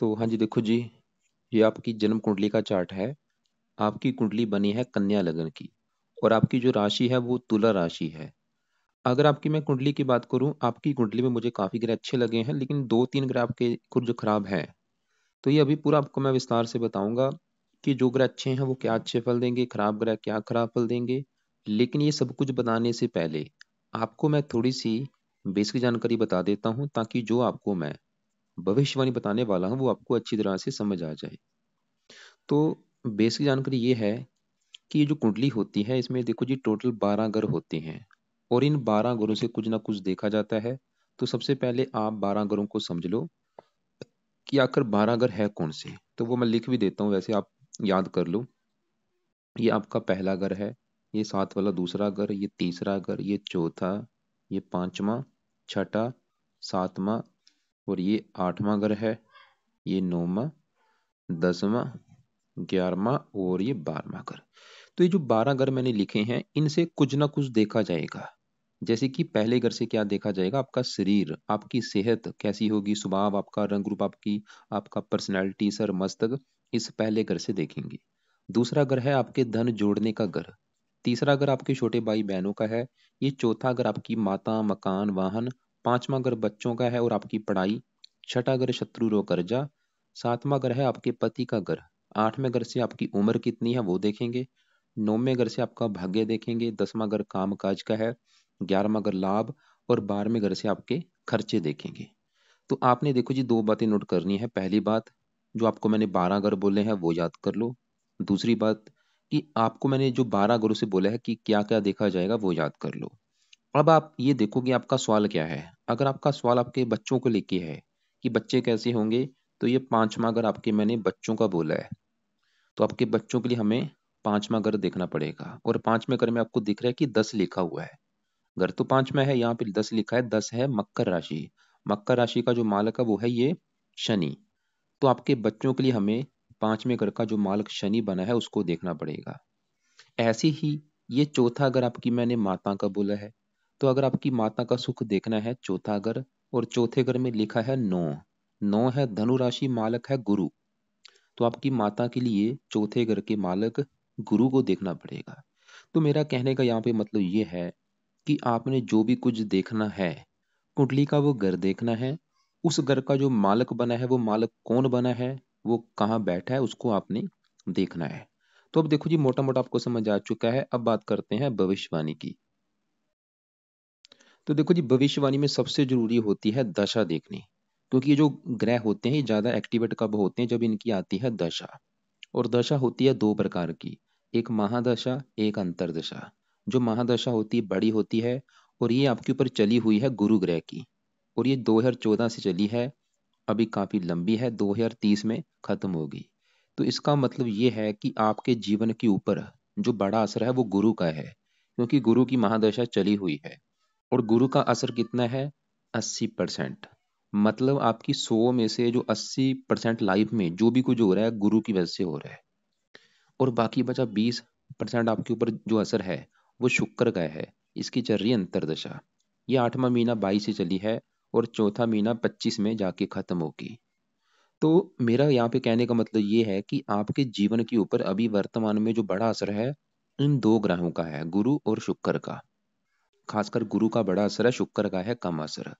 तो हाँ जी, देखो जी, ये आपकी जन्म कुंडली का चार्ट है। आपकी कुंडली बनी है कन्या लग्न की और आपकी जो राशि है वो तुला राशि है। अगर आपकी मैं कुंडली की बात करूं, आपकी कुंडली में मुझे काफ़ी ग्रह अच्छे लगे हैं, लेकिन 2-3 ग्रह आपके कुछ जो खराब हैं। तो ये अभी पूरा आपको मैं विस्तार से बताऊंगा कि जो ग्रह अच्छे हैं वो क्या अच्छे फल देंगे, खराब ग्रह क्या खराब फल देंगे। लेकिन ये सब कुछ बताने से पहले आपको मैं थोड़ी-सी बेसिक जानकारी बता देता हूँ, ताकि जो आपको मैं भविष्यवाणी बताने वाला हूँ वो आपको अच्छी तरह से समझ आ जाए। तो बेसिक जानकारी ये है कि ये जो कुंडली होती है इसमें देखो जी, टोटल 12 ग्रह होते हैं और इन 12 ग्रहों से कुछ ना कुछ देखा जाता है। तो सबसे पहले आप 12 ग्रहों को समझ लो कि आखिर 12 ग्रह है कौन से। तो वो मैं लिख भी देता हूँ, वैसे आप याद कर लो। ये आपका पहला ग्रह है, ये साथ वाला दूसरा ग्रह, ये तीसरा ग्रह, ये चौथा, ये पांचवा, छठा, सातवां और ये आठवां ग्रह है, ये नौवां, 10वां, 11वां और ये 12वां घर। तो ये जो 12 घर मैंने लिखे हैं, इनसे कुछ ना कुछ देखा जाएगा। जैसे कि पहले घर से क्या देखा जाएगा, आपका शरीर, आपकी सेहत कैसी होगी, स्वभाव आपका, रंग रूप आपकी, आपका पर्सनैलिटी, सर मस्तक, इस पहले घर से देखेंगे। दूसरा घर है आपके धन जोड़ने का घर। तीसरा घर आपके छोटे भाई बहनों का है। ये चौथा घर आपकी माता, मकान, वाहन। पांचवा घर बच्चों का है और आपकी पढ़ाई। छठा घर शत्रु रो कर्जा। सातवां घर है आपके पति का घर। आठवें घर से आपकी उम्र कितनी है वो देखेंगे। नौवें घर से आपका भाग्य देखेंगे। 10वां घर काम काज का है। 11वां घर लाभ और 12वें घर से आपके खर्चे देखेंगे। तो आपने देखो जी, दो बातें नोट करनी है। पहली बात, जो आपको मैंने 12 घर बोले हैं वो याद कर लो। दूसरी बात, कि आपको मैंने जो 12 घरों से बोला है कि क्या क्या देखा जाएगा वो याद कर लो। अब आप ये देखो कि आपका सवाल क्या है। अगर आपका सवाल आपके बच्चों को लेके है कि बच्चे कैसे होंगे, तो ये पांचवा घर आपके मैंने बच्चों का बोला है। तो आपके बच्चों के लिए हमें पांचवा घर देखना पड़ेगा और पांचवें घर में आपको दिख रहा है कि 10 लिखा हुआ है। घर तो पांचवा है, यहाँ पे 10 लिखा है। 10 है मकर राशि। मकर राशि का जो मालक है वो है ये शनि। तो आपके बच्चों के लिए हमें पांचवें घर का जो मालक शनि बना है उसको देखना पड़ेगा। ऐसे ही ये चौथा घर आपकी मैंने माता का बोला है। तो अगर आपकी माता का सुख देखना है, चौथा घर, और चौथे घर में लिखा है 9। 9 है धनु राशि, मालक है गुरु। तो आपकी माता के लिए चौथे घर के मालक गुरु को देखना पड़ेगा। तो मेरा कहने का यहाँ पे मतलब ये है कि आपने जो भी कुछ देखना है, कुंडली का वो घर देखना है। उस घर का जो मालक बना है वो मालक कौन बना है, वो कहाँ बैठा है, उसको आपने देखना है। तो अब देखो जी, मोटा मोटा आपको समझ आ चुका है। अब बात करते हैं भविष्यवाणी की। तो देखो जी, भविष्यवाणी में सबसे जरूरी होती है दशा देखनी। क्योंकि ये जो ग्रह होते हैं ये ज्यादा एक्टिवेट कब होते हैं, जब इनकी आती है दशा। और दशा होती है दो प्रकार की, एक महादशा, एक अंतरदशा। जो महादशा होती है बड़ी होती है और ये आपके ऊपर चली हुई है गुरु ग्रह की। और ये 2014 से चली है, अभी काफी लंबी है, 2030 में खत्म होगी। तो इसका मतलब ये है कि आपके जीवन के ऊपर जो बड़ा असर है वो गुरु का है, क्योंकि गुरु की महादशा चली हुई है। और गुरु का असर कितना है, 80%। मतलब आपकी 100 में से जो 80% लाइफ में जो भी कुछ हो रहा है गुरु की वजह से हो रहा है। और बाकी बचा 20% आपके ऊपर जो असर है वो शुक्र का है। इसकी चल रही है अंतरदशा। ये 8वां महीना 22 से चली है और चौथा महीना 25 में जाके खत्म होगी। तो मेरा यहाँ पे कहने का मतलब ये है कि आपके जीवन के ऊपर अभी वर्तमान में जो बड़ा असर है इन दो ग्रहों का है, गुरु और शुक्र का। खासकर गुरु का बड़ा असर है, शुक्र का है कम असर।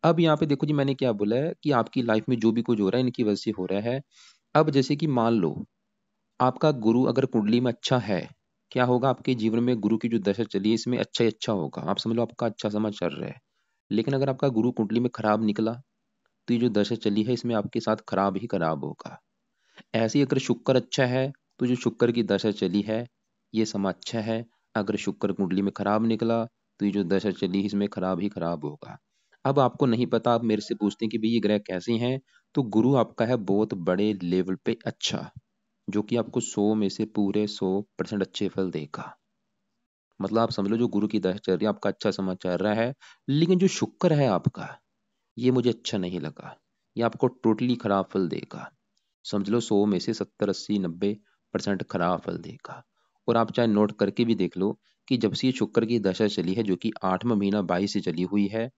अब यहाँ पे देखो जी, मैंने क्या बोला है कि आपकी लाइफ में जो भी कुछ हो रहा है इनकी वजह से हो रहा है। अब जैसे कि मान लो आपका गुरु अगर कुंडली में अच्छा है, क्या होगा आपके जीवन में, गुरु की जो दशा चली है इसमें अच्छा ही अच्छा होगा। आप समझ लो आपका अच्छा समय चल रहा है। लेकिन अगर आपका गुरु कुंडली में खराब निकला, तो ये जो दशा चली है इसमें आपके साथ खराब ही खराब होगा। ऐसे ही अगर शुक्र अच्छा है, तो जो शुक्र की दशा चली है ये समय अच्छा है। अगर शुक्र कुंडली में खराब निकला, तो ये जो दशा चली इसमें खराब ही खराब होगा। अब आपको नहीं पता, आप मेरे से पूछते हैं कि भाई ये ग्रह कैसे हैं। तो गुरु आपका है बहुत बड़े लेवल पे अच्छा, जो कि आपको 100 में से पूरे 100% अच्छे फल देगा। मतलब आप समझ लो जो गुरु की दशा चल रही है आपका अच्छा समय चल रहा है। लेकिन जो शुक्र है आपका, ये मुझे अच्छा नहीं लगा, ये आपको टोटली खराब फल देगा। समझ लो 100 में से 70, 80, 90% खराब फल देगा। और आप चाहे नोट करके भी देख लो कि जब से ये शुक्र की दशा चली है, जो कि 8वां महीना 22 से चली हुई है,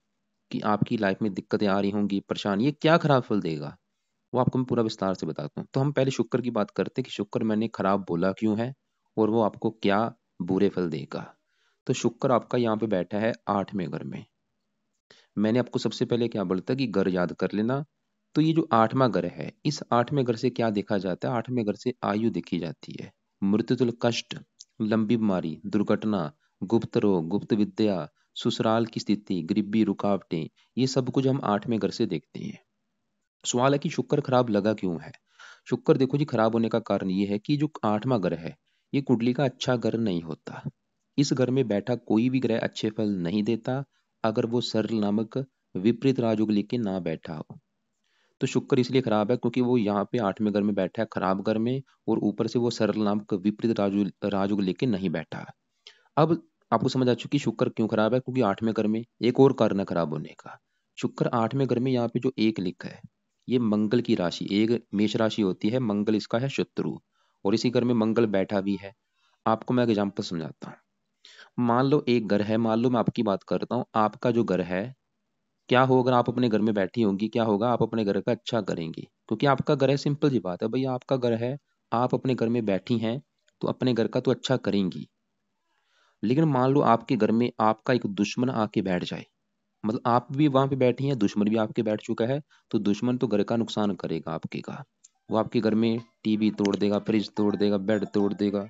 कि आपकी लाइफ में दिक्कतें आ रही होंगी, परेशानी, ये क्या खराब फल देगा। वो आपको मैं पूरा विस्तार से बताता हूँ। तो हम पहले शुक्र की बात करते हैं कि शुक्र मैंने खराब बोला क्यों है और वो आपको क्या बुरे फल देगा। तो शुक्र आपका यहाँ पे बैठा है 8वें घर में। मैंने आपको सबसे पहले क्या बोला था कि घर याद कर लेना। तो ये जो 8वां घर है, इस 8वें घर से क्या देखा जाता है? 8वें घर से आयु देखी जाती है, मृत्युतुल कष्ट, लंबी बीमारी, दुर्घटना, गुप्त रोग, गुप्त विद्या, ससुराल की स्थिति, गरीबी, रुकावटें, ये सब कुछ हम 8वें घर से देखते हैं। सवाल है कि शुक्र खराब लगा क्यों है? शुक्र देखो जी, खराब होने का कारण ये है कि जो 8वां घर है, ये कुंडली का अच्छा घर नहीं होता। इस घर में बैठा कोई भी ग्रह अच्छे फल नहीं देता, अगर वो सरल नामक विपरीत राजयोग लेके ना बैठा हो। तो शुक्र इसलिए खराब है क्योंकि वो यहाँ पे 8वें घर में बैठा है, खराब घर में, और ऊपर से वो सरल नामक विपरीत राजयोग लेके नहीं बैठा। अब आपको समझ आ चुकी शुक्र क्यों खराब है, क्योंकि 8वें घर में एक और कारण है खराब होने का। शुक्र 8वें घर में यहाँ पे जो एक लिखा है, ये मंगल की राशि, एक मेष राशि होती है, मंगल इसका है शत्रु, और इसी घर में मंगल बैठा भी है। आपको मैं एग्जाम्पल समझाता हूँ। मान लो एक घर है, मान लो मैं आपकी बात करता हूँ, आपका जो घर है, क्या हो अगर आप अपने घर में बैठी होंगी, क्या होगा? आप अपने घर का अच्छा करेंगी, क्योंकि आपका घर है। सिंपल सी बात है भैया, आपका घर है, आप अपने घर में बैठी हैं, तो अपने घर का तो अच्छा करेंगी। लेकिन मान लो आपके घर में आपका एक दुश्मन आके बैठ जाए, मतलब आप भी वहां पे बैठी हैं, दुश्मन भी आपके बैठ चुका है, तो दुश्मन तो घर का नुकसान करेगा आपके का। वो आपके घर में टीवी तोड़ देगा, फ्रिज तोड़ देगा, बेड तोड़ देगा।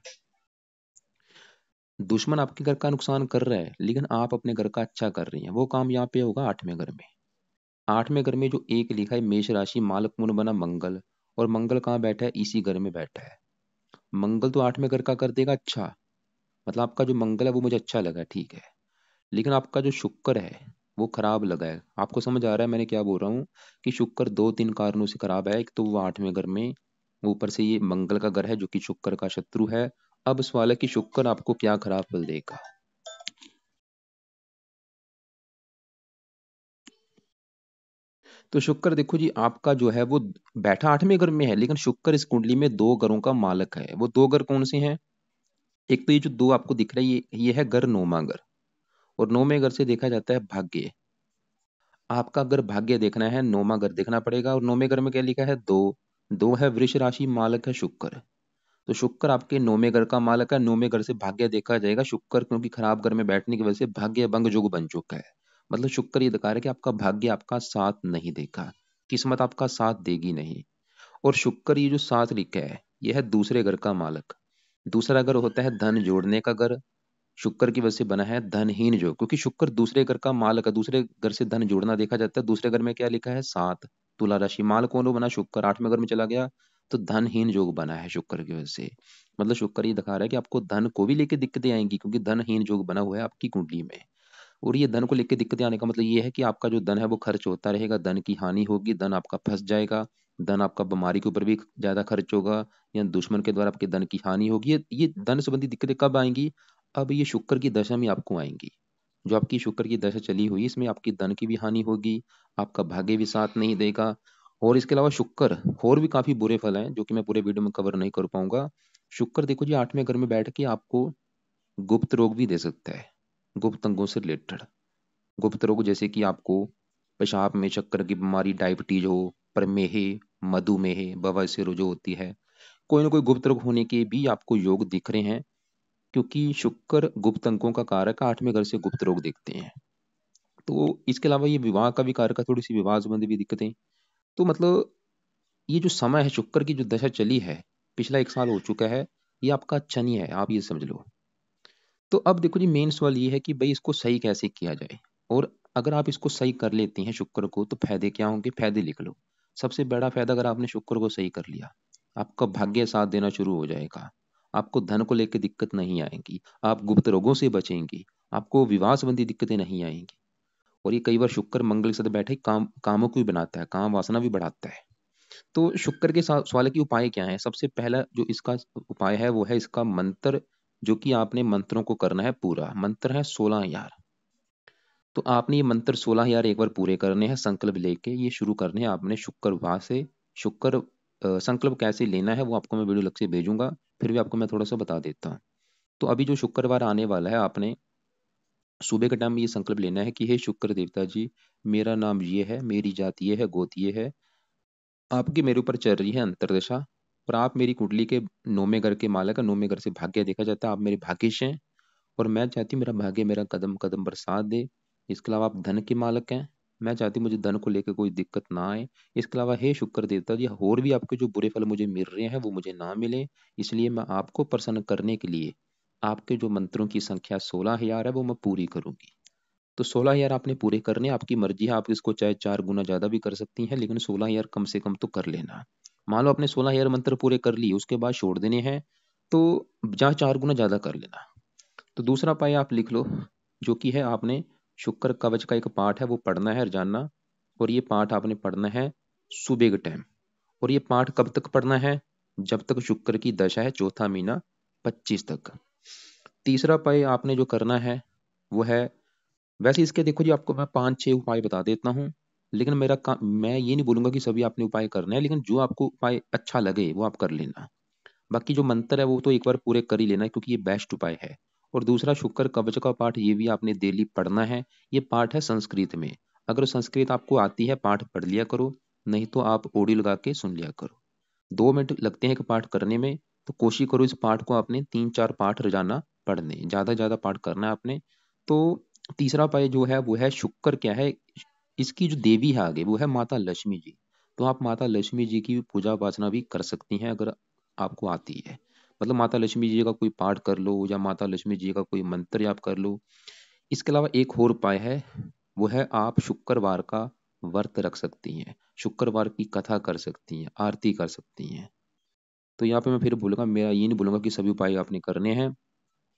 दुश्मन आपके घर का नुकसान कर रहा है, लेकिन आप अपने घर का अच्छा कर रही हैं, वो काम यहाँ पे होगा 8वें घर में। 8वें घर में जो एक लिखा है मेष राशि, मालक मूल बना मंगल, और मंगल कहाँ बैठा है? इसी घर में बैठा है। मंगल तो 8वें घर का कर देगा अच्छा, मतलब आपका जो मंगल है वो मुझे अच्छा लगा, ठीक है। लेकिन आपका जो शुक्र है वो खराब लगा है। आपको समझ आ रहा है मैंने क्या बोल रहा हूँ? कि शुक्र दो तीन कारणों से खराब है। एक तो वो 8वें घर में, ऊपर से ये मंगल का घर है जो कि शुक्र का शत्रु है। अब सवाल है कि शुक्र आपको क्या खराब फल देगा। तो शुक्र देखो जी, आपका जो है वो बैठा 8वें घर में है, लेकिन शुक्र इस कुंडली में दो घरों का मालक है। वो दो घर कौन से हैं? एक तो ये जो दो आपको दिख रहा है, ये है घर 9वां घर, और 9वें घर से देखा जाता है भाग्य। आपका अगर भाग्य देखना है, 9वां घर देखना पड़ेगा, और 9वें घर में क्या लिखा है? दो। दो है वृष राशि, मालक है शुक्र। तो शुक्र आपके 9वें घर का मालक है। 9वें घर से भाग्य देखा जाएगा। शुक्र क्योंकि खराब घर में बैठने की वजह से भाग्य भंग युग बन चुका है। मतलब शुक्र ये दिखा रहा है कि आपका भाग्य आपका साथ नहीं देगा, किस्मत आपका साथ देगी नहीं। और शुक्र ये जो साथ लिखा है, यह है दूसरे घर का मालक। दूसरा घर होता है धन जोड़ने का घर। शुक्र की वजह से बना है धनहीन योग, क्योंकि शुक्र दूसरे घर का मालक है। दूसरे घर से धन जोड़ना देखा जाता है। दूसरे घर में क्या लिखा है? सात। तुला राशि, माल कौन बना? शुक्र। 8वें घर में चला गया, तो धनहीन योग बना है शुक्र की वजह से। मतलब शुक्र ये दिखा रहा है कि आपको धन को भी लेके दिक्कतें आएंगी, क्योंकि धनहीन योग बना हुआ है आपकी कुंडली में। और ये धन को लेके दिक्कतें आने का मतलब ये है कि आपका जो धन है वो खर्च होता रहेगा, धन की हानि होगी, धन आपका फंस जाएगा, धन आपका बीमारी के ऊपर भी ज्यादा खर्च होगा, या दुश्मन के द्वारा आपके धन की हानि होगी। ये धन संबंधी दिक्कतें कब आएंगी? अब ये शुक्र की दशा में आपको आएंगी। जो आपकी शुक्र की दशा चली हुई, इसमें आपकी धन की भी हानि होगी, आपका भाग्य भी साथ नहीं देगा। और इसके अलावा शुक्र और भी काफी बुरे फल हैं जो कि मैं पूरे वीडियो में कवर नहीं कर पाऊंगा। शुक्र देखो जी, 8वें घर में बैठ के आपको गुप्त रोग भी दे सकता है, गुप्त अंगों से रिलेटेड। गुप्त रोग जैसे कि आपको पेशाब में शक्कर की बीमारी, डायबिटीज हो, प्रमेह, मधुमेह, बवासीर जो होती है, कोई ना कोई गुप्त रोग होने के भी आपको योग दिख रहे हैं, क्योंकि शुक्र गुप्त अंकों का कारक, 8वें घर से गुप्त रोग दिखते हैं। तो इसके अलावा ये विवाह का भी कारक है, थोड़ी सी विवाह संबंधी भी दिक्कतें। तो मतलब ये जो समय है, शुक्र की जो दशा चली है, पिछला 1 साल हो चुका है, ये आपका अच्छा नहीं है, आप ये समझ लो। तो अब देखो जी, मेन सवाल ये है कि भाई इसको सही कैसे किया जाए। और अगर आप इसको सही कर लेती हैं शुक्र को, तो फायदे क्या होंगे? फायदे लिख लो। सबसे बड़ा फायदा, अगर आपने शुक्र को सही कर लिया, आपका भाग्य साथ देना शुरू हो जाएगा, आपको धन को लेकर दिक्कत नहीं आएगी, आप गुप्त रोगों से बचेंगी, आपको विवाह संबंधी दिक्कतें नहीं आएंगी। और ये कई बार शुक्र मंगल के साथ बैठे कामों को भी बनाता है, काम वासना भी बढ़ाता है। तो शुक्र के साथ सवाल है कि उपाय क्या है? सबसे पहला जो इसका उपाय है वो है इसका मंत्र, जो कि आपने मंत्रों को करना है पूरा। मंत्र है 16,000। तो आपने ये मंत्र 16,000 एक बार पूरे करने हैं, संकल्प लेके ये शुरू करने हैं आपने शुक्रवार से। शुक्र संकल्प कैसे लेना है वो आपको मैं वीडियो अलग से भेजूंगा, फिर भी आपको मैं थोड़ा सा बता देता हूँ। तो अभी जो शुक्रवार आने वाला है, आपने सुबह के टाइम में ये संकल्प लेना है कि हे शुक्र देवता जी, मेरा नाम ये है, मेरी जाति ये है, गोत्र ये है, आपकी मेरे ऊपर चल रही है अंतर्दशा, और आप मेरी कुंडली के 9वें घर के मालक है। 9वें घर से भाग्य देखा जाता है, आप मेरे भाग्यश हैं, और मैं चाहती हूँ मेरा भाग्य मेरा कदम कदम पर साथ दे। इसके अलावा आप धन के मालक हैं, मैं चाहती हूँ मुझे धन को लेकर कोई दिक्कत ना आए। इसके अलावा हे शुक्र देवता जी, और भी आपके जो बुरे फल मुझे मिल रहे हैं वो मुझे ना मिले, इसलिए मैं आपको प्रसन्न करने के लिए आपके जो मंत्रों की संख्या 16,000 है वो मैं पूरी करूंगी। तो 16,000 आपने पूरे करने, आपकी मर्जी है, आप इसको चाहे 4 गुना ज्यादा भी कर सकती हैं, लेकिन 16,000 कम से कम तो कर लेना। मान लो आपने 16,000 मंत्र पूरे कर लिए, उसके बाद छोड़ देने हैं, तो जहाँ 4 गुना ज्यादा कर लेना। तो दूसरा पाया आप लिख लो, जो कि है आपने शुक्र कवच का एक पाठ है वो पढ़ना है रोजाना, और ये पाठ आपने पढ़ना है सुबह के टाइम। और ये पाठ कब तक पढ़ना है? जब तक शुक्र की दशा है, चौथा महीना 25 तक। तीसरा पाय आपने जो करना है वो है, वैसे इसके देखो जी आपको मैं 5-6 उपाय बता देता हूँ, लेकिन मैं ये नहीं बोलूंगा कि सभी आपने उपाय करना है, लेकिन जो आपको उपाय अच्छा लगे वो आप कर लेना। बाकी जो मंत्र है वो तो एक बार पूरे कर ही लेना, क्योंकि ये बेस्ट उपाय है। और दूसरा, शुक्र कवच का पाठ ये भी आपने डेली पढ़ना है। ये पाठ है संस्कृत में, अगर संस्कृत आपको आती है पाठ पढ़ लिया करो, नहीं तो आप ऑडियो लगा के सुन लिया करो। 2 मिनट लगते हैं कि पाठ करने में, तो कोशिश करो इस पाठ को आपने 3-4 पाठ रोजाना पढ़ने, ज्यादा ज्यादा पाठ करना है आपने। तो तीसरा पाय जो है वो है, शुक्र क्या है, इसकी जो देवी है आगे वो है माता लक्ष्मी जी। तो आप माता लक्ष्मी जी की पूजा उपासना भी कर सकती हैं अगर आपको आती है। मतलब माता लक्ष्मी जी का कोई पाठ कर लो, या माता लक्ष्मी जी का कोई मंत्र आप कर लो। इसके अलावा एक और उपाय है, वो है आप शुक्रवार का व्रत रख सकती हैं, शुक्रवार की कथा कर सकती हैं, आरती कर सकती हैं। तो यहाँ पे मैं फिर बोलूंगा, मेरा ये नहीं बोलूंगा कि सभी उपाय आपने करने हैं,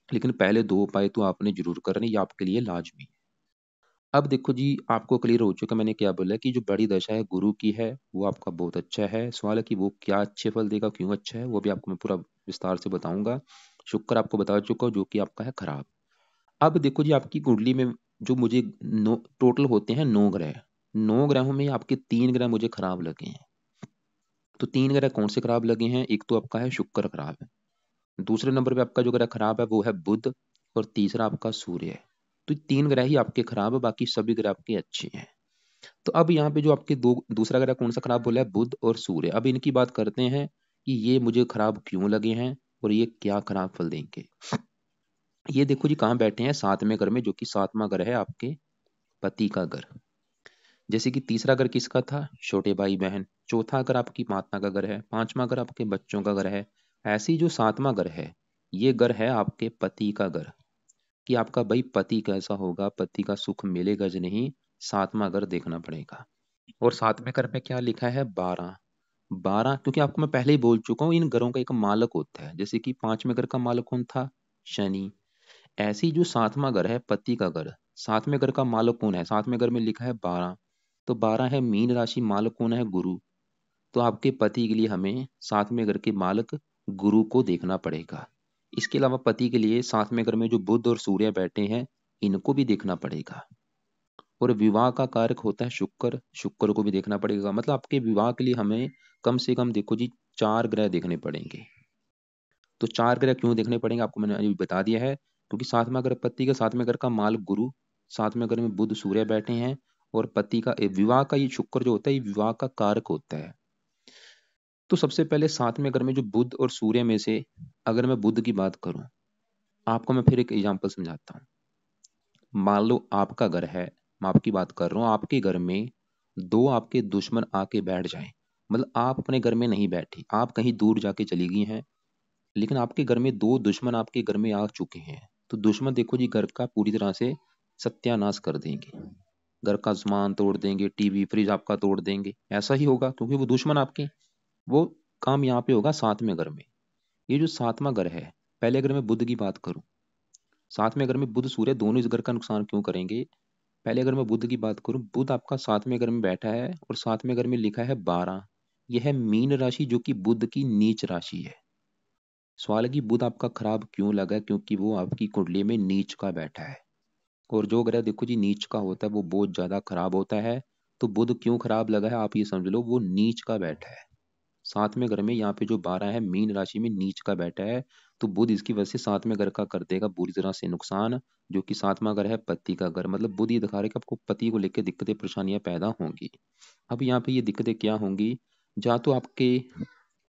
लेकिन पहले 2 उपाय तो आपने जरूर करने, ये आपके लिए लाजमी है। अब देखो जी, आपको क्लियर हो चुका मैंने क्या बोला, कि जो बड़ी दशा है गुरु की है वो आपका बहुत अच्छा है। सवाल है कि वो क्या अच्छे फल देगा, क्यों अच्छा है, वो भी आपको मैं पूरा विस्तार से बताऊंगा। शुक्र आपको बता चुका हूँ जो कि आपका है खराब। अब देखो जी, आपकी कुंडली में जो मुझे टोटल होते हैं 9 ग्रह, 9 ग्रहों में आपके 3 ग्रह मुझे खराब लगे हैं। तो 3 ग्रह कौन से खराब लगे हैं? एक तो आपका है शुक्र खराब है, दूसरे नंबर पे आपका जो ग्रह खराब है वो है बुध, और तीसरा आपका सूर्य है। तो 3 ग्रह ही आपके खराब है, बाकी सभी ग्रह आपके अच्छे हैं। तो अब यहाँ पे जो आपके दूसरा ग्रह कौन सा खराब बोला है? बुध और सूर्य। अब इनकी बात करते हैं कि ये मुझे खराब क्यों लगे हैं, और ये क्या खराब फल देंगे। ये देखो जी कहाँ बैठे हैं, 7वें घर में, जो कि 7वां घर है आपके पति का घर। जैसे कि तीसरा घर किसका था? छोटे भाई बहन। चौथा घर आपकी माता का घर है। 5वां घर आपके बच्चों का घर है। ऐसे ही जो 7वां घर है, ये घर है आपके पति का घर, कि आपका भाई पति कैसा होगा, पति का सुख मिलेगा या नहीं, 7वां घर देखना पड़ेगा। और 7वें घर में क्या लिखा है? 12। 12 क्योंकि आपको मैं पहले ही बोल चुका हूँ, इन घरों का एक मालक होता है। जैसे कि 5वें घर का मालक कौन था? शनि। ऐसे ही जो 7वां घर है पति का घर, 7वें घर का मालक कौन है? 7वें घर में लिखा है 12। तो 12 है मीन राशि, मालक कौन है? गुरु। तो आपके पति के लिए हमें 7वें घर के मालक गुरु को देखना पड़ेगा। इसके अलावा पति के लिए 7वें घर में जो बुध और सूर्य बैठे हैं, इनको भी देखना पड़ेगा। और विवाह का कारक होता है शुक्र, शुक्र को भी देखना पड़ेगा। मतलब आपके विवाह के लिए हमें कम से कम देखो जी 4 ग्रह देखने पड़ेंगे। तो 4 ग्रह क्यों देखने पड़ेंगे आपको मैंने अभी बता दिया है, क्योंकि 7वां घर पति का, 7वें घर का मालक गुरु, 7वें घर में बुध सूर्य बैठे हैं, और पति का विवाह का ये शुक्र जो होता है ये विवाह का कारक होता है। तो सबसे पहले 7वें घर में जो बुध और सूर्य में से, अगर मैं बुध की बात करूं, आपको मैं फिर एक एग्जांपल समझाता हूँ। मान लो आपका घर है, मैं आपकी बात कर रहा हूँ, आपके घर में दो आपके दुश्मन आके बैठ जाएं। मतलब आप अपने घर में नहीं बैठी, आप कहीं दूर जाके चली गई हैं, लेकिन आपके घर में दो दुश्मन आपके घर में आ चुके हैं। तो दुश्मन देखो जी घर का पूरी तरह से सत्यानाश कर देंगे, घर का सामान तोड़ देंगे, टीवी फ्रिज आपका तोड़ देंगे। ऐसा ही होगा क्योंकि वो दुश्मन आपके। वो काम यहाँ पे होगा 7वें घर में। ये जो 7वां घर है, पहले अगर मैं बुध की बात करूं, 7वें घर में बुध सूर्य दोनों इस घर का नुकसान क्यों करेंगे? पहले अगर मैं बुध की बात करूं, बुध आपका 7वें घर में बैठा है, और 7वें घर में लिखा है 12। यह है मीन राशि, जो कि बुध की नीच राशि है। सवाल है कि बुध आपका खराब क्यों लगा? क्योंकि वो आपकी कुंडली में नीच का बैठा है, और जो ग्रह देखो जी नीच का होता है वो बहुत ज्यादा खराब होता है। तो बुध क्यों खराब लगा है आप ये समझ लो, वो नीच का बैठा है। 7वें घर में यहाँ पे जो 12 है मीन राशि में नीच का बैठा है। तो बुध इसकी वजह से 7वें घर का कर देगा बुरी तरह से नुकसान, जो कि 7वां घर है पति का घर। मतलब बुध ये दिखा रहा है कि आपको पति को लेकर दिक्कतें परेशानियां पैदा होंगी। अब यहाँ पे ये दिक्कतें क्या होंगी? या तो आपके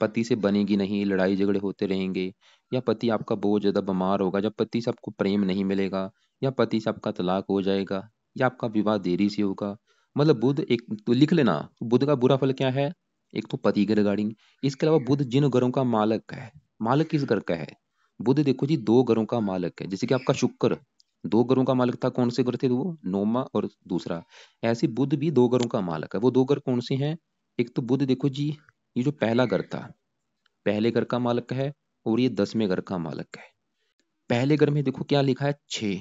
पति से बनेगी नहीं, लड़ाई झगड़े होते रहेंगे, या पति आपका बहुत ज्यादा बीमार होगा, या पति से आपको प्रेम नहीं मिलेगा, या पति से आपका तलाक हो जाएगा, या आपका विवाह देरी से होगा। मतलब बुध एक तो लिख लेना, बुध का बुरा फल क्या है? एक तो पति के रिगार्डिंग। इसके अलावा बुध जिन ग्रहों का मालक है, मालक किस ग्रह का है? बुध देखो जी, दो ग्रहों का मालक है। जैसे कि आपका शुक्र दो ग्रहों का मालक था, कौन से ग्रह थे वो? नौमा और दूसरा। ऐसे बुध भी दो ग्रहों का मालक है। वो दो ग्रह कौन से हैं? एक तो बुध देखो जी, ये जो पहला घर था, पहले घर का मालक है, और ये 10वें घर का मालक है। पहले घर में देखो क्या लिखा है, 6।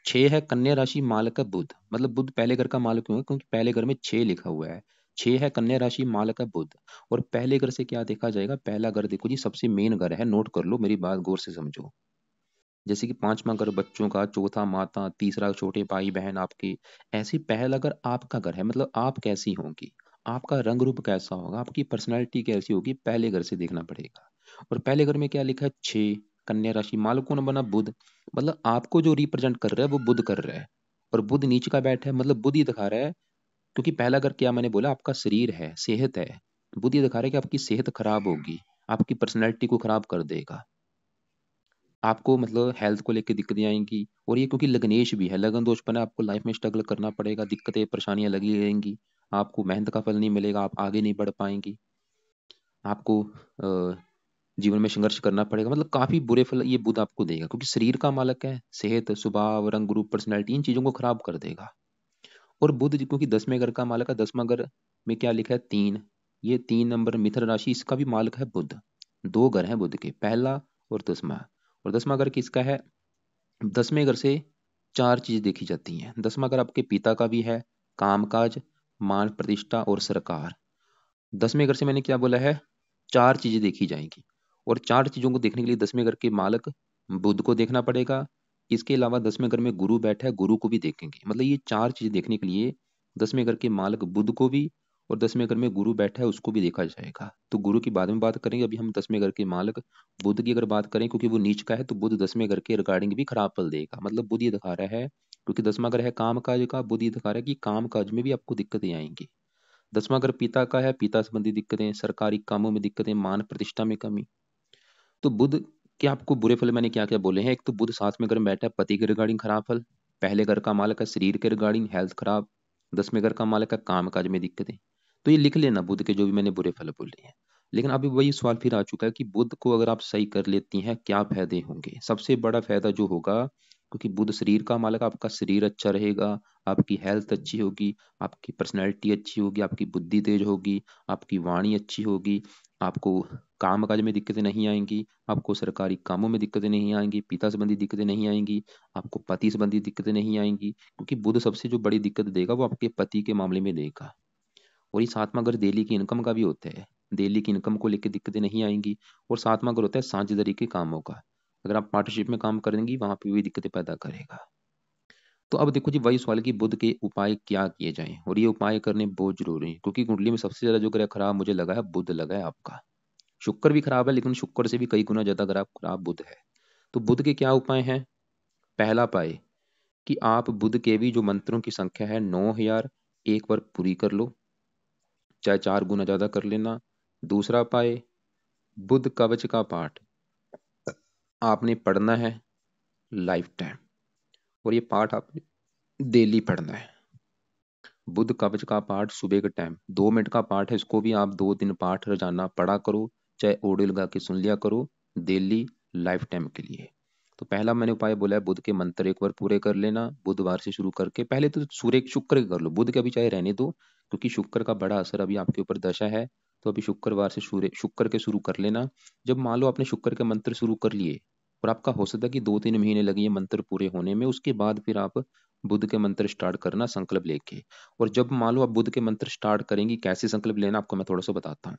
6 है कन्या राशि, मालक है बुध। मतलब बुध पहले घर का मालक क्यों है? क्योंकि पहले घर में 6 लिखा हुआ है। 6 है कन्या राशि, मालक है बुध। और पहले घर से क्या देखा जाएगा? पहला घर देखो जी, सबसे मेन घर है। नोट कर लो, मेरी बात गौर से समझो। जैसे कि पांचवा घर बच्चों का, चौथा माता, तीसरा छोटे भाई बहन आपके। ऐसी पहला घर आपका घर है। मतलब आप कैसी होंगी, आपका रंग रूप कैसा होगा, आपकी पर्सनैलिटी कैसी होगी, पहले घर से देखना पड़ेगा। और पहले घर में क्या लिखा है? 6, कन्या राशि, मालक कौन बना? बुध। मतलब आपको जो रिप्रेजेंट कर रहा है वो बुध कर रहा है। और बुध नीच का बैठ है, मतलब बुध ही दिखा रहा है। क्योंकि पहला घर क्या मैंने बोला, आपका शरीर है, सेहत है। बुध ये दिखा रहा है कि आपकी सेहत खराब होगी, आपकी पर्सनैलिटी को खराब कर देगा। आपको मतलब हेल्थ को लेके दिक्कतें आएंगी। और ये क्योंकि लग्नेश भी है, लगन दोष बना, आपको लाइफ में स्ट्रगल करना पड़ेगा, दिक्कतें परेशानियां लगी रहेंगी। आपको मेहनत का फल नहीं मिलेगा, आप आगे नहीं बढ़ पाएंगी। आपको जीवन में संघर्ष करना पड़ेगा। मतलब काफी बुरे फल ये बुध आपको देगा, क्योंकि शरीर का मालक है, सेहत, स्वभाव, रंग रूप, पर्सनैलिटी, इन चीजों को खराब कर देगा। और बुध जी क्योंकि 10वें घर का मालक है, 10वां घर में क्या लिखा है? 3। ये 3 नंबर मिथुन राशि, इसका भी मालक है बुध। दो घर हैं बुध के, पहला और 10वां। और 10वां घर किसका है? 10वें घर से चार चीज देखी जाती हैं। 10वां घर आपके पिता का भी है, कामकाज, मान प्रतिष्ठा और सरकार। 10वें घर से मैंने क्या बोला है? चार चीजें देखी जाएंगी। और चार चीजों को देखने के लिए 10वें घर के मालक बुध को देखना पड़ेगा। इसके अलावा 10वें घर में गुरु बैठा है, गुरु को भी देखेंगे। मतलब ये चार चीजें देखने के लिए 10वें घर के मालक बुध को भी, और 10वें घर में गुरु बैठा है उसको भी देखा जाएगा। तो गुरु की बाद में बात करेंगे, अभी हम 10वें घर के मालक बुध की अगर बात करें, क्योंकि वो नीच का है, तो बुध 10वें घर के रिगार्डिंग भी खराब फल देगा। मतलब बुध ये दिखा रहा है, क्योंकि 10वां घर है काम काज का, बुध ये दिखा रहा है कि काम काज में भी आपको दिक्कतें आएंगी। 10वां घर पिता का है, पिता संबंधी दिक्कतें, सरकारी कामों में दिक्कतें, मान प्रतिष्ठा में कमी। तो बुध के आपको बुरे फल मैंने क्या क्या बोले हैं? एक तो बुध 7वें घर में बैठा है, पति के रिगार्डिंग खराब फल। पहले घर का मालक है, शरीर के रिगार्डिंग हेल्थ खराब। 10वें घर का मालक है, काम काज में दिक्कतें। तो ये लिख लेना बुध के जो भी मैंने बुरे फल बोले हैं। लेकिन अभी वही सवाल फिर आ चुका है कि बुध को अगर आप सही कर लेती हैं, क्या फायदे होंगे? सबसे बड़ा फायदा जो होगा, क्योंकि बुध शरीर का मालक, आपका शरीर अच्छा रहेगा, आपकी हेल्थ अच्छी होगी, आपकी पर्सनैलिटी अच्छी होगी, आपकी बुद्धि तेज होगी, आपकी वाणी अच्छी होगी, आपको काम काज में दिक्कतें नहीं आएंगी, आपको सरकारी कामों में दिक्कतें नहीं आएंगी, पिता संबंधी दिक्कतें नहीं आएंगी, आपको पति संबंधी दिक्कतें नहीं आएंगी। क्योंकि बुध सबसे जो बड़ी दिक्कत देगा वो आपके पति के मामले में देगा। और ये 7वां घर दिल्ली की इनकम का भी होता है, दिल्ली की इनकम को लेकर दिक्कतें नहीं आएंगी। और 7वां घर होता है साझेदारी के कामों का, अगर आप पार्टनरशिप में काम करेंगी वहां पे भी दिक्कतें पैदा करेगा। तो अब देखो जी, वही सवाल कि बुध के उपाय क्या किए जाएं, और ये उपाय करने बहुत जरूरी है, क्योंकि कुंडली में सबसे ज्यादा जो ग्रह खराब मुझे लगा है, बुध लगा है आपका। शुक्र भी खराब है, लेकिन शुक्र से भी कई गुना ज्यादा खराब बुध है। तो बुध के क्या उपाय हैं? पहला उपाय कि आप बुध के भी जो मंत्रों की संख्या है 9000, एक बार पूरी कर लो, चाहे 4 गुना ज्यादा कर लेना। दूसरा उपाय, बुध कवच का पाठ आपने पढ़ना है लाइफ टाइम, और ये पाठ आपने डेली पढ़ना है। बुध कवच का पाठ सुबह के टाइम 2 मिनट का पाठ है, इसको भी आप 2 दिन पाठ रोजाना पढ़ा करो, चाहे ऑडियो लगा के सुन लिया करो, डेली लाइफ टाइम के लिए। तो पहला मैंने उपाय बोला है, बुध के मंत्र एक बार पूरे कर लेना, बुधवार से शुरू करके। पहले तो सूर्य शुक्र के कर लो, बुध के अभी चाहे रहने दो, क्योंकि शुक्र का बड़ा असर अभी आपके ऊपर दशा है। तो अभी शुक्रवार से सूर्य शुक्र के शुरू कर लेना। जब मान लो आपने शुक्र के मंत्र शुरू कर लिए, और आपका हो सकता है कि 2-3 महीने लगे ये मंत्र पूरे होने में, उसके बाद फिर आप बुध के मंत्र स्टार्ट करना संकल्प लेके। और जब मान लो आप बुध के मंत्र स्टार्ट करेंगी, कैसे संकल्प लेना आपको मैं थोड़ा सा बताता हूँ।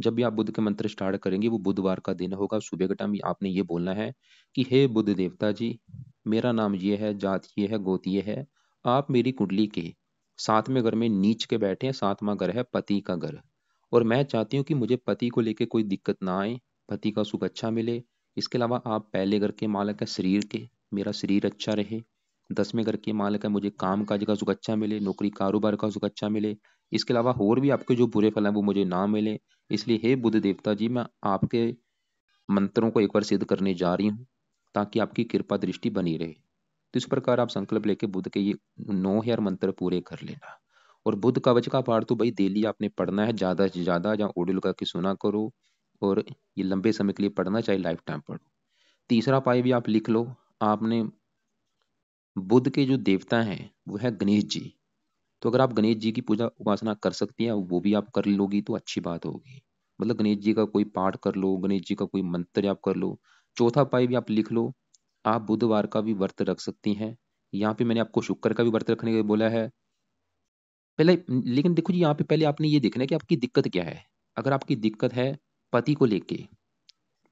जब भी आप बुध के मंत्र स्टार्ट करेंगे, वो बुधवार का दिन होगा, सुबह के टाइम आपने ये बोलना है कि हे बुध देवता जी, मेरा नाम ये है, जात ये है, गोत ये है, आप मेरी कुंडली के 7वें घर में नीच के बैठे हैं। 7वां घर है पति का घर, और मैं चाहती हूँ कि मुझे पति को लेके कोई दिक्कत ना आए, पति का सुख अच्छा मिले। इसके अलावा आप पहले घर के मालक है शरीर के, मेरा शरीर अच्छा रहे। 10वें घर के मालक है, मुझे काम काज का सुख अच्छा मिले, नौकरी कारोबार का सुख अच्छा मिले। इसके अलावा और भी आपके जो बुरे फल हैं वो मुझे ना मिले, इसलिए हे बुध देवता जी, मैं आपके मंत्रों को एक बार सिद्ध करने जा रही हूँ ताकि आपकी कृपा दृष्टि बनी रहे। तो इस प्रकार आप संकल्प लेके बुध के ये 9000 मंत्र पूरे कर लेना। और बुध कवच का पाठ तो भाई डेली आपने पढ़ना है, ज्यादा से ज्यादा, या ऑडियो लगा के सुना करो, और ये लंबे समय के लिए पढ़ना, चाहे लाइफ टाइम पढ़ो। तीसरा पाए भी आप लिख लो, आपने बुध के जो देवता हैं वो है गणेश जी। तो अगर आप गणेश जी की पूजा उपासना कर सकती हैं, वो भी आप कर लोगी तो अच्छी बात होगी। मतलब गणेश जी का कोई पाठ कर लो, गणेश जी का कोई मंत्र आप कर लो। चौथा पाई भी आप लिख लो, आप बुधवार का भी व्रत रख सकती हैं। यहाँ पे मैंने आपको शुक्र का भी व्रत रखने के लिए बोला है पहले। लेकिन देखो जी, यहाँ पे पहले आपने ये देखना है कि आपकी दिक्कत क्या है। अगर आपकी दिक्कत है पति को लेके,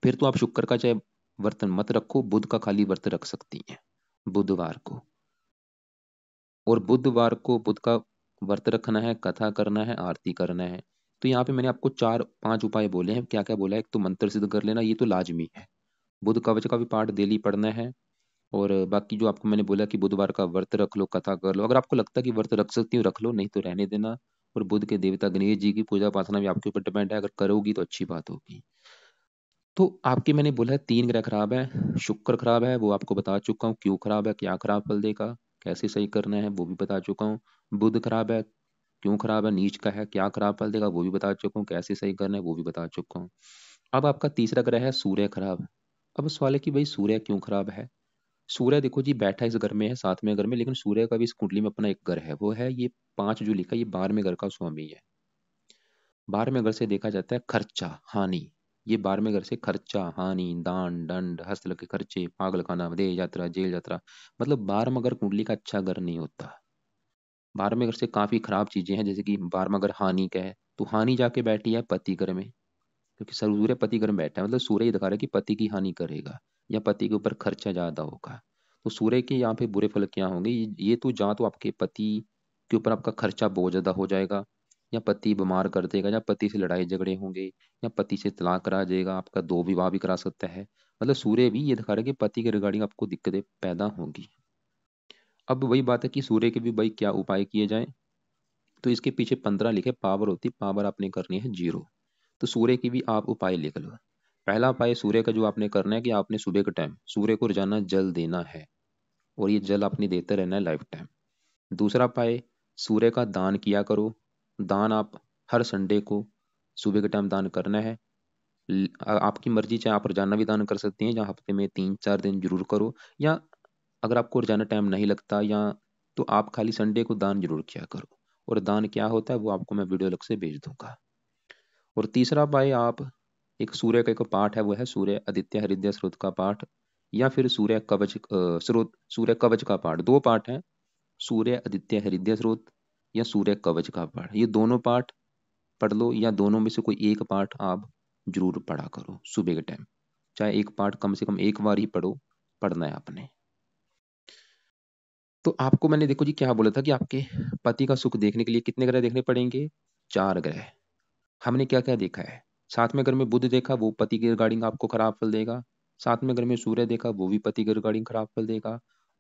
फिर तो आप शुक्र का चाहे व्रत मत रखो, बुध का खाली व्रत रख सकती हैं बुधवार को। और बुधवार को बुध का व्रत रखना है, कथा करना है, आरती करना है। तो यहाँ पे मैंने आपको 4-5 उपाय बोले हैं। क्या क्या बोला है? एक तो मंत्र सिद्ध कर लेना, ये तो लाजमी है। बुध कवच का भी पाठ डेली पढ़ना है। और बाकी जो आपको मैंने बोला कि बुधवार का व्रत रख लो, कथा कर लो। अगर आपको लगता है कि व्रत रख सकती हो रख लो, नहीं तो रहने देना। और बुध के देवता गणेश जी की पूजा उपासना भी आपके ऊपर डिपेंड है, अगर करोगी तो अच्छी बात होगी। तो आपके मैंने बोला है 3 ग्रह खराब है। शुक्र खराब है, वो आपको बता चुका हूँ क्यों खराब है, क्या खराब फल देगा, कैसे सही करना है वो भी बता चुका हूँ। बुध खराब है, क्यों खराब है, नीच का है, क्या खराब फल देगा वो भी बता चुका हूँ, कैसे सही करना है वो भी बता चुका हूँ। अब आपका तीसरा ग्रह है सूर्य खराब। अब सवाल है कि भाई सूर्य क्यों खराब है। सूर्य देखो जी बैठा इस घर में है, 7वें घर में, लेकिन सूर्य का भी इस कुंडली में अपना एक घर है, वो है ये 5 जो लिखा है, ये 12वें घर का स्वामी है। 12वें घर से देखा जाता है खर्चा, हानि। ये 12वें घर से खर्चा, हानि, दान, दंड, हस्त के खर्चे, पागल खाना, विदेश यात्रा, जेल यात्रा। मतलब 12वां घर कुंडली का अच्छा घर नहीं होता। 12वें घर से काफी खराब चीजें हैं, जैसे कि 12वां घर हानि का है, तो हानि जाके बैठी है पति घर में, क्योंकि सूर्य पति घर में बैठा है, मतलब सूर्य ये दिखा रहा है कि पति की हानि करेगा या पति के ऊपर खर्चा ज्यादा होगा। तो सूर्य के यहाँ पे बुरे फल क्या होंगे, ये तो जहाँ तो आपके पति के ऊपर आपका खर्चा बहुत ज्यादा हो जाएगा, या पति बीमार कर देगा, या पति से लड़ाई झगड़े होंगे, या पति से तलाक करा जाएगा, आपका 2 विवाह भी करा सकता है। मतलब सूर्य भी ये दिखा रहा है कि पति के रिगार्डिंग आपको दिक्कतें पैदा होंगी। अब वही बात है कि सूर्य के भी भाई क्या उपाय किए जाएं। तो इसके पीछे 15 लिखे पावर होती, पावर आपने करनी है 0। तो सूर्य की भी आप उपाय लिख लो। पहला उपाय सूर्य का जो आपने करना है कि आपने सुबह के टाइम सूर्य को रोजाना जल देना है, और ये जल आपने देते रहना है लाइफ टाइम। दूसरा उपाय, सूर्य का दान किया करो। दान आप हर संडे को सुबह के टाइम दान करना है। आपकी मर्जी, चाहे आप रोजाना भी दान कर सकती हैं, या हफ्ते में 3-4 दिन जरूर करो, या अगर आपको रोजाना टाइम नहीं लगता, या तो आप खाली संडे को दान जरूर किया करो। और दान क्या होता है वो आपको मैं वीडियो अलग से भेज दूंगा। और तीसरा पाए आप, एक सूर्य का एक पाठ है, वो है सूर्य आदित्य हृदय स्रोत का पाठ, या फिर सूर्य कवच स्रोत, सूर्य कवच का पाठ। 2 पाठ है, सूर्य आदित्य हृदय स्रोत या सूर्य कवच का पाठ। ये दोनों पाठ पढ़ लो, या दोनों में से कोई एक पाठ आप जरूर पढ़ा करो सुबह के टाइम। चाहे एक पाठ कम से कम एक बार ही पढ़ो, पढ़ना है आपने। तो आपको मैंने देखो जी क्या बोला था कि आपके पति का सुख देखने के लिए कितने ग्रह देखने पड़ेंगे? 4 ग्रह। हमने क्या क्या देखा है? 7वें घर में बुध देखा, वो पति के रिगार्डिंग आपको खराब फल देगा। 7वें घर में सूर्य देखा, वो भी पति के रिगार्डिंग खराब फल देगा।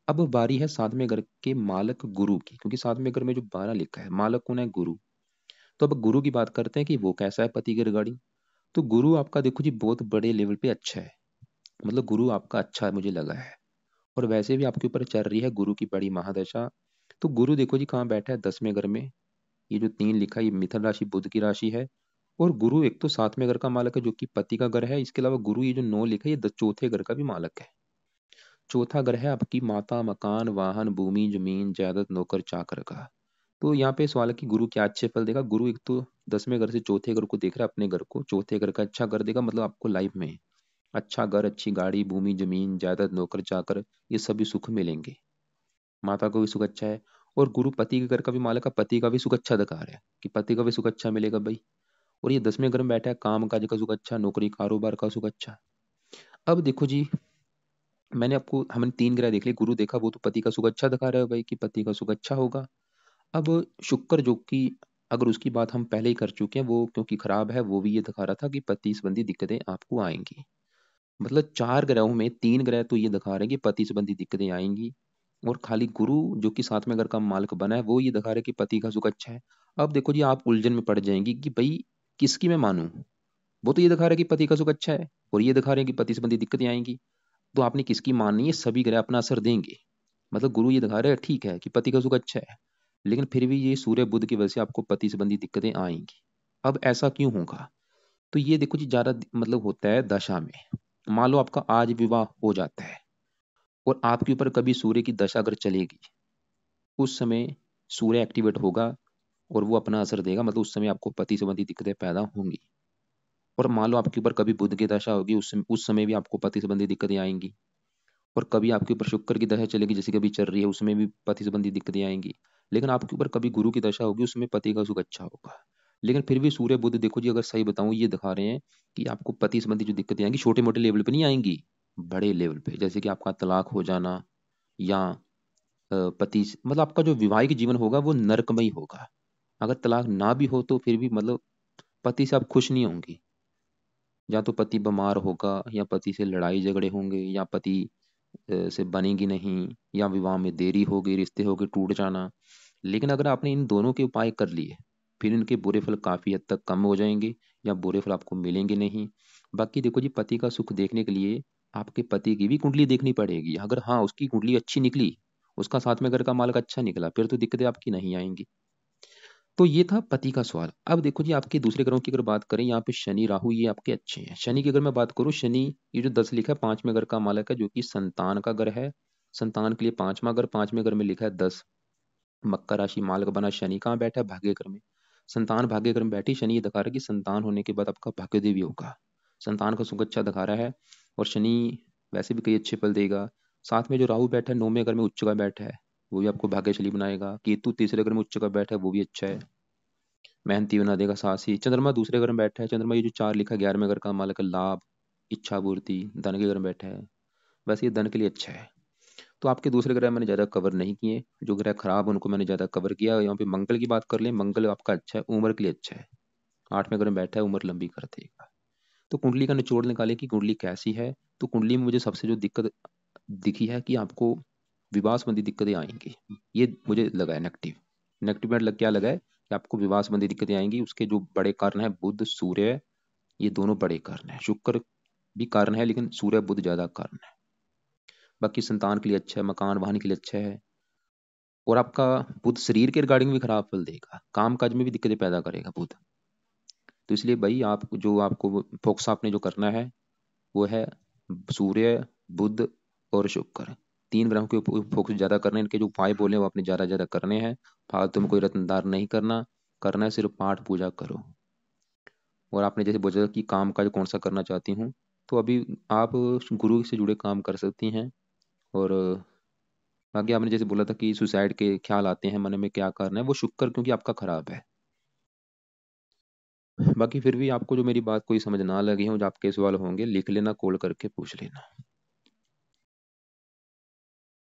अब बारी है 7वें घर के मालक गुरु की, क्योंकि 7वें घर में जो 12 लिखा है, मालक कौन है? गुरु। तो अब गुरु की बात करते हैं कि वो कैसा है पति के रिगार्डिंग। तो गुरु आपका देखो जी बहुत बड़े लेवल पे अच्छा है, मतलब गुरु आपका अच्छा है मुझे लगा है। और वैसे भी आपके ऊपर चल रही है गुरु की बड़ी महादशा। तो गुरु देखो जी कहाँ बैठा है? 10वें घर में। ये जो 3 लिखा है, ये मिथुन राशि बुध की राशि है। और गुरु एक तो 7वें घर का मालक है जो कि पति का घर है, इसके अलावा गुरु ये जो 9 लिखा है, ये चौथे घर का भी मालक है। चौथा घर है आपकी माता, मकान, वाहन, भूमि, जमीन, जायदाद, नौकर चाकर का। तो यहाँ पे सवाल है कि गुरु क्या अच्छे फल देगा। गुरु एक तो 10वें घर से चौथे घर को देख रहा है, अपने घर को, चौथे घर का अच्छा कर देगा, मतलब आपको लाइफ में अच्छा घर, अच्छी गाड़ी, भूमि, जमीन, जायदाद, नौकर चाकर, ये सभी सुख मिलेंगे। माता को भी सुख अच्छा है। और गुरु पति के घर का भी मालक है, पति का भी सुख अच्छा दिखा रहा है कि पति का भी सुख अच्छा मिलेगा भाई। और ये 10वें घर में बैठा है, काम काज का सुख अच्छा, नौकरी कारोबार का सुख अच्छा। अब देखो जी, मैंने आपको, हमने 3 ग्रह देख लिए, गुरु देखा, वो तो पति का सुख अच्छा दिखा रहा है भाई कि पति का सुख अच्छा होगा। अब शुक्र जो कि, अगर उसकी बात हम पहले ही कर चुके हैं, वो क्योंकि खराब है, वो भी ये दिखा रहा था कि पति संबंधी दिक्कतें आपको आएंगी। मतलब 4 ग्रहों में 3 ग्रह तो ये दिखा रहे हैं कि पति संबंधी दिक्कतें आएंगी। और खाली गुरु जो कि 7वें घर का मालिक बना है, वो ये दिखा रहा है कि पति का सुख अच्छा है। अब देखो जी, आप उलझन में पड़ जाएंगी कि भाई किसकी मैं मानूं। वो तो ये दिखा रहा है कि पति का सुख अच्छा है, और ये दिखा रहे हैं कि पति संबंधी दिक्कतें आएंगी। तो आपने किसकी माननी है? सभी ग्रह अपना असर देंगे। मतलब गुरु ये दिखा रहे हैं ठीक है कि पति का सुख अच्छा है, लेकिन फिर भी ये सूर्य बुध की वजह से आपको पति संबंधी दिक्कतें आएंगी। अब ऐसा क्यों होगा? तो ये देखो जी, ज्यादा मतलब होता है दशा में। मान लो आपका आज विवाह हो जाता है, और आपके ऊपर कभी सूर्य की दशा अगर चलेगी, उस समय सूर्य एक्टिवेट होगा और वो अपना असर देगा, मतलब उस समय आपको पति संबंधी दिक्कतें पैदा होंगी। और मान लो आपके ऊपर कभी बुध की दशा होगी, उस समय भी आपको पति संबंधी दिक्कतें आएंगी। और कभी आपके ऊपर शुक्र की दशा चलेगी, जैसे कभी चल रही है, उसमें भी पति संबंधी दिक्कतें आएंगी। लेकिन आपके ऊपर कभी गुरु की दशा होगी, उसमें पति का सुख अच्छा होगा। लेकिन फिर भी सूर्य बुध देखो जी, अगर सही बताऊं, ये दिखा रहे हैं कि आपको पति संबंधी जो दिक्कतें आएंगी छोटे मोटे लेवल पे नहीं आएंगी, बड़े लेवल पे, जैसे कि आपका तलाक हो जाना, या मतलब आपका जो वैवाहिक जीवन होगा वो नरकमयी होगा। अगर तलाक ना भी हो तो फिर भी मतलब पति से आप खुश नहीं होंगी। या तो पति बीमार होगा, या पति से लड़ाई झगड़े होंगे, या पति से बनेगी नहीं, या विवाह में देरी होगी, रिश्ते होगे टूट जाना। लेकिन अगर आपने इन दोनों के उपाय कर लिए, फिर इनके बुरे फल काफी हद तक कम हो जाएंगे, या बुरे फल आपको मिलेंगे नहीं। बाकी देखो जी, पति का सुख देखने के लिए आपके पति की भी कुंडली देखनी पड़ेगी। अगर हाँ उसकी कुंडली अच्छी निकली, उसका साथ में घर का मालक अच्छा निकला, फिर तो दिक्कतें आपकी नहीं आएंगी। तो ये था पति का सवाल। अब देखो जी, आपके दूसरे ग्रहों की अगर बात करें, यहाँ पे शनि राहु ये आपके अच्छे हैं। शनि की अगर मैं बात करूँ, शनि ये जो 10 लिखा है, पांचवें घर का मालक है, जो कि संतान का घर है। संतान के लिए पांचवा घर, पांचवें घर में लिखा है 10। मकर राशि मालक बना शनि कहाँ बैठा है? भाग्य घर में। संतान भाग्य घर में बैठी, शनि ये दिखा रहा है कि संतान होने के बाद आपका भाग्य देवी होगा। संतान का सुख अच्छा दिखा रहा है। और शनि वैसे भी कई अच्छे फल देगा। साथ में जो राहु बैठा है 9वें घर में उच्च का बैठा है, वो भी आपको भाग्यशाली बनाएगा। केतु तीसरे घर में उच्च का बैठा है, वो भी अच्छा है, मेहनती बना देगा। साथ ही चंद्रमा दूसरे घर में बैठा है। चंद्रमा ये जो 4 लिखा है 11वें घर का मालक है, लाभ, इच्छा पूर्ति, धन के घर में बैठा है। वैसे ये धन के लिए अच्छा है। तो आपके दूसरे ग्रह मैंने ज्यादा कवर नहीं किए, जो ग्रह खराब है उनको मैंने ज्यादा कवर किया। यहाँ पे मंगल की बात कर ले, मंगल आपका अच्छा है, उम्र के लिए अच्छा है। 8वें घर में बैठा है, उम्र लंबी कर देगा। तो कुंडली का निचोड़ निकाले कि कुंडली कैसी है। तो कुंडली में मुझे सबसे जो दिक्कत दिखी है कि आपको विवाह संबंधी दिक्कतें आएंगी, ये मुझे लगा है नेगेटिव। नेगेटिव में क्या लगा है कि आपको विवाह संबंधी दिक्कतें आएंगी। उसके जो बड़े कारण है बुध सूर्य, ये दोनों बड़े कारण है। शुक्र भी कारण है, लेकिन सूर्य बुध ज्यादा कारण है। बाकी संतान के लिए अच्छा है, मकान वाहन के लिए अच्छा है। और आपका बुध शरीर के रिगार्डिंग भी खराब फल देगा, काम काज में भी दिक्कतें पैदा करेगा बुध। तो इसलिए भाई आप जो आपको फोकस आपने जो करना है, वो है सूर्य, बुध और शुक्र। 3 ग्रहों के ऊपर फोकस ज्यादा करना है। इनके जो उपाय बोले वो आपने ज्यादा ज्यादा करने हैं। फालतू में कोई रत्नदान नहीं करना। करना है सिर्फ पाठ पूजा करो। और आपने जैसे बोला कि काम काज कौन सा करना चाहती हूँ, तो अभी आप गुरु से जुड़े काम कर सकती हैं। और बाकी आपने जैसे बोला था कि सुसाइड के ख्याल आते हैं मन में, क्या करना है, वो शुक्र क्योंकि आपका खराब है। बाकी फिर भी आपको जो मेरी बात कोई समझ ना लगी हो, जो आपके सवाल होंगे लिख लेना, कॉल करके पूछ लेना।